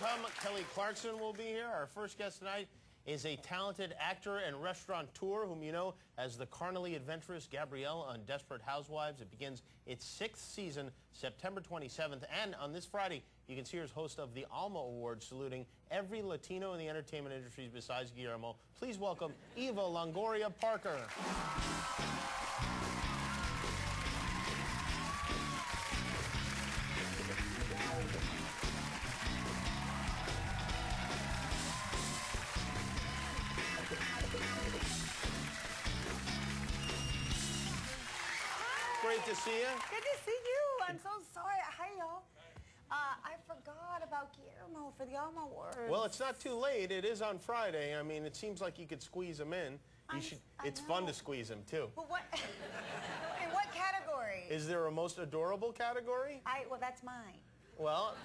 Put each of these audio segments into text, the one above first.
come. Kelly Clarkson will be here. Our first guest tonight is a talented actor and restaurateur whom you know as the carnally adventurous Gabrielle on Desperate Housewives. It begins its 6th season, September 27th. And on this Friday, you can see her as host of the Alma Awards, saluting every Latino in the entertainment industry besides Guillermo. Please welcome Eva Longoria Parker. Great to see you. Good to see you. I'm so sorry. Hi, y'all. I forgot about Guillermo for the Alma Awards. Well, it's not too late. It is on Friday. I mean, it seems like you could squeeze him in. It's fun to squeeze him, too. But what? In what category? Is there a most adorable category? Well, that's mine. Well,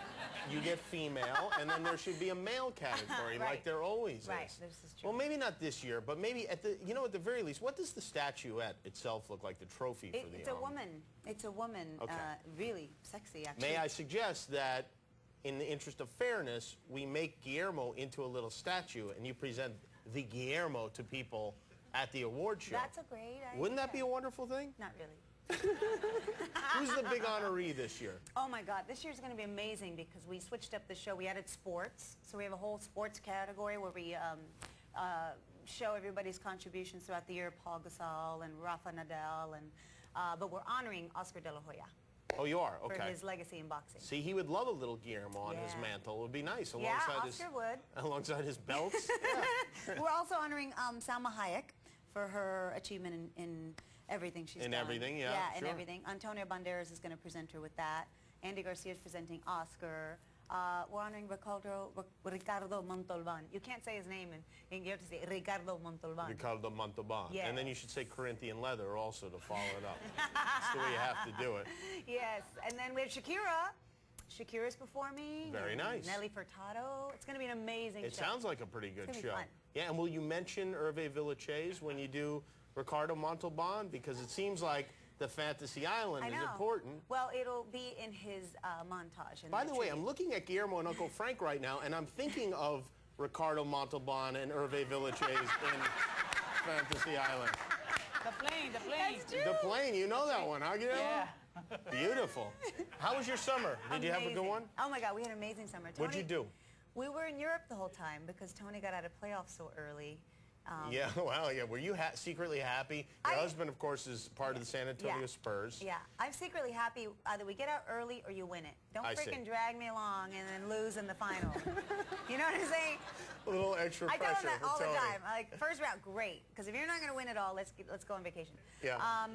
you get female, and then there should be a male category, right. Like there always right. is. This is true. Well, maybe not this year, but maybe at the, at the very least, what does the statuette itself look like, the trophy for the It's a woman. It's a woman. Okay. Really sexy, actually. May I suggest that, in the interest of fairness, we make Guillermo into a little statue, and you present the Guillermo to people at the award show. That's a great idea. Wouldn't that be a wonderful thing? Not really. Who's the big honoree this year? Oh my God, this year's going to be amazing because we switched up the show. We added sports, so we have a whole sports category where we show everybody's contributions throughout the year. Paul Gasol and Rafa Nadal, and but we're honoring Oscar De La Hoya. Oh, you are? Okay. For his legacy in boxing. See, he would love a little Guillermo on his mantle. It would be nice alongside Oscar would. Alongside his belts. Yeah. We're also honoring Salma Hayek for her achievement in everything she's done. In everything, yeah. Yeah, sure. in everything. Antonio Banderas is going to present her with that. Andy Garcia is presenting Oscar. We're honoring Ricardo Montalban. You can't say his name, and you have to say Ricardo Montalban. Ricardo Montalban. Yeah. And then you should say Corinthian leather also to follow it up. That's the way you have to do it. Yes. And then we have Shakira. Shakira's performing. Very nice. Nelly Furtado. It's going to be an amazing show. It sounds like a pretty good it's show. Fun. Yeah, and will you mention Hervé Villechaize when you do Ricardo Montalban? Because it seems like the Fantasy Island is important. Well, it'll be in his montage. By the way, I'm looking at Guillermo and Uncle Frank right now, and I'm thinking of Ricardo Montalban and Hervé Villechaize in Fantasy Island. The plane, the plane. That's true. The plane, you know that one, huh, Guillermo? Yeah. Beautiful. How was your summer? Did you have a good one? Oh my God, we had an amazing summer. What'd you do? We were in Europe the whole time because Tony got out of playoffs so early. Yeah, well, yeah. Were you secretly happy? Your husband, of course, is part of the San Antonio Spurs. Yeah, I'm secretly happy. Either we get out early or you win it. Don't freaking drag me along and then lose in the final. You know what I'm saying? A little extra pressure. I tell him that all the time. Like, first round, great. Because if you're not going to win it all, let's go on vacation. Yeah.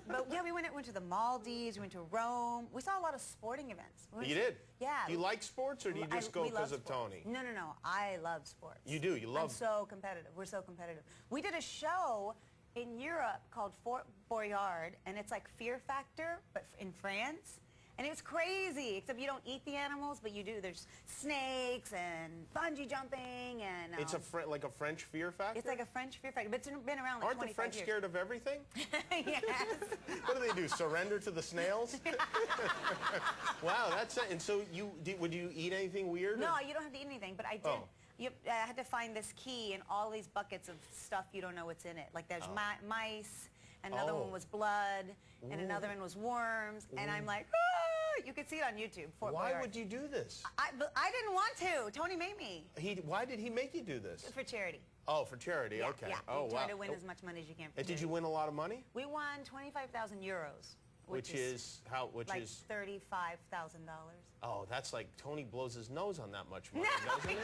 But yeah, we went to the Maldives, we went to Rome. We saw a lot of sporting events. You did? Yeah. Do you like sports, or do you just go because of Tony? No, no, no. I love sports. You do? You love... I'm so competitive. We're so competitive. We did a show in Europe called Fort Boyard, and it's like Fear Factor, but in France. And it was crazy, except you don't eat the animals, but you do. There's snakes and bungee jumping and... it's like a French Fear Factor? It's like a French Fear Factor, but it's been around like 25 years. Aren't the French scared of everything? Yes. What do they do, surrender to the snails? Wow, that's it. And so would you eat anything weird? No, you don't have to eat anything, but I did. Oh. I had to find this key in all these buckets of stuff you don't know what's in it. Like there's mice, and another one was blood, and another one was worms, and I'm like, ah! You can see it on YouTube. Why would you do this? I didn't want to. Tony made me. Why did he make you do this? For charity. Oh, for charity, okay. Yeah, oh, wow. Try to win as much money as you can. And did you win a lot of money? We won 25,000 euros. Which is $35,000. Oh, that's like Tony blows his nose on that much money, doesn't it?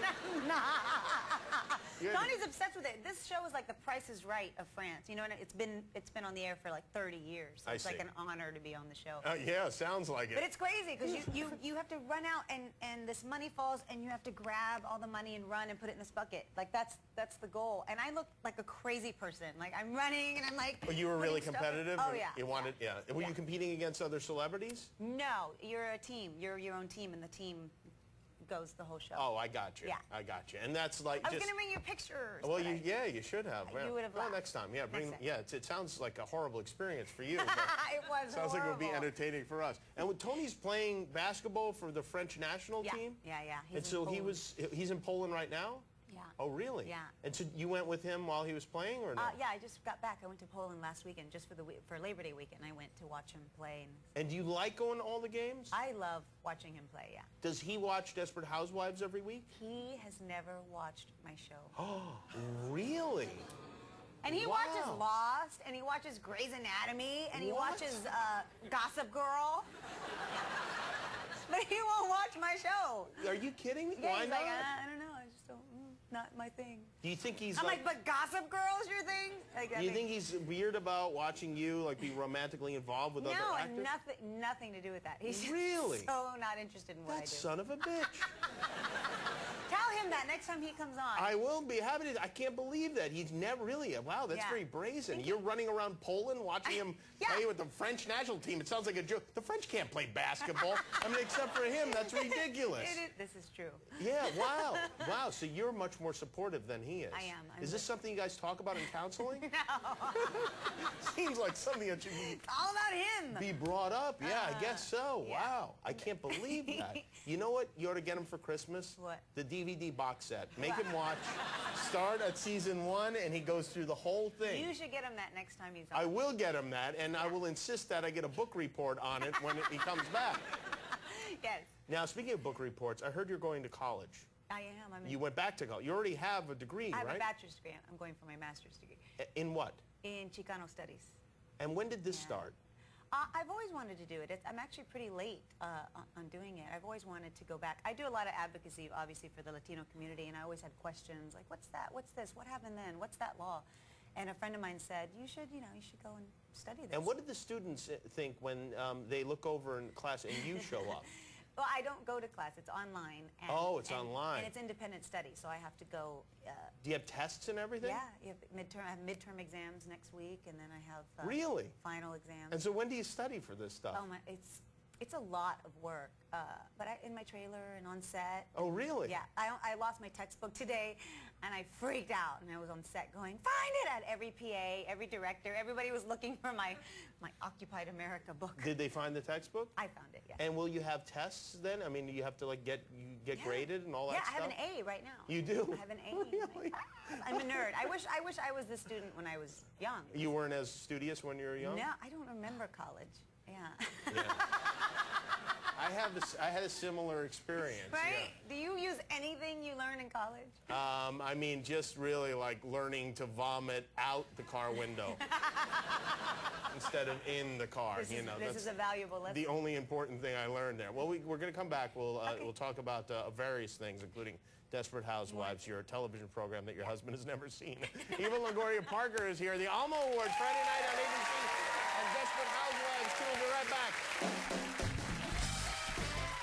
Tony's obsessed with it. This show is like The Price is Right of France. You know, and it's been on the air for like 30 years. So it's like an honor to be on the show. Yeah, sounds like it. But it's crazy because you have to run out and this money falls and you have to grab all the money and run and put it in this bucket. Like that's the goal. And I look like a crazy person. Like I'm running and I'm like. Oh, you were really competitive? Oh yeah. You wanted, yeah. Were you competing against other celebrities? No, you're a team. You're your own team, and the team goes the whole show. Oh, I got you. Yeah. I got you. And that's like I was just... going to bring you pictures. Well, but yeah, you should have. You would have Well, laughed. next time. Yeah, bring. Next time. Yeah, it sounds like a horrible experience for you. But It was sounds like it would be horrible. entertaining for us. And when Tony's playing basketball for the French national Yeah, team? yeah. And He's so in Poland. he's in Poland right now? Yeah. Oh, really? Yeah. And so you went with him while he was playing, or no? Yeah, I just got back. I went to Poland last weekend just for Labor Day weekend. I went to watch him play. And do you like going to all the games? I love watching him play, yeah. Does he watch Desperate Housewives every week? He has never watched my show. Oh, really? And he Wow. watches Lost, and he watches Grey's Anatomy, and he What? watches Gossip Girl. But he won't watch my show. Are you kidding me? Yeah, Why he's not? like, I don't know. I just don't, not my thing. Do you think he's I'm like, but Gossip Girl's your thing? Like, Do you think he's weird about watching you like be romantically involved with other No, actors? nothing to do with that. He's just Really? so not interested in what That I do. son of a bitch. Tell him that next time he comes on. I will be happy to. I can't believe that. He's never really. Wow, that's Yeah. very brazen. You're running around Poland watching him Yeah. play with the French national team. It sounds like a joke. The French can't play basketball. I mean, except for him, that's ridiculous. This is true. Yeah, wow. Wow, so you're much more supportive than he is. I am. Is this something you guys talk about in counseling? No. Seems like something that should It's all about him. be brought up. Yeah, I guess so. yeah. Wow. I can't believe that. You know what you ought to get him for Christmas? What? The DVD box set. Make him watch. Start at season 1, and he goes through the whole thing. You should get him that next time he's on. I will get him that, and I will insist that I get a book report on it when he comes back. Yes, Now, speaking of book reports, I heard you're going to college. I am. I'm in, You went back to college. You already have a degree, I have right? a bachelor's degree. I'm going for my master's degree In what? in Chicano studies. And when did this start? I've always wanted to do it. I'm actually pretty late on doing it. I've always wanted to go back. I do a lot of advocacy, obviously, for the Latino community, and I always had questions like, what's that? What's this? What happened then? What's that law? And a friend of mine said, you should go and study this. And what did the students think when they look over in class and you show up? Well, I don't go to class. It's online. And, Oh, it's online. And it's independent study, so I have to go. Do you have tests and everything? Yeah, you have I have midterm exams next week, and then I have Really? final exams. And so when do you study for this stuff? Oh my, it's a lot of work. But in my trailer and on set. Oh, really? Yeah, I lost my textbook today, and I freaked out, and I was on set going, find it! At every PA, every director, everybody was looking for my Occupied America book. Did they find the textbook? I found it, yes. And will you have tests then? I mean, you have to like get Yeah. graded and all that Yeah, stuff? I have an A right now. You do? I have an A. Really? I'm a nerd. I wish I was this student when I was young. You weren't as studious when you were young? No, I don't remember college. Yeah. Yeah. I had a similar experience. Right? Do you use anything you learn in college? Yeah. I mean, just really like learning to vomit out the car window instead of in the car. This you know, is that's a valuable lesson. the only important thing I learned there. Well, we're going to come back. We'll talk about various things, including Desperate Housewives, your television program that your husband has never seen. Eva Longoria Parker is here. The Alma Awards Friday night on ABC.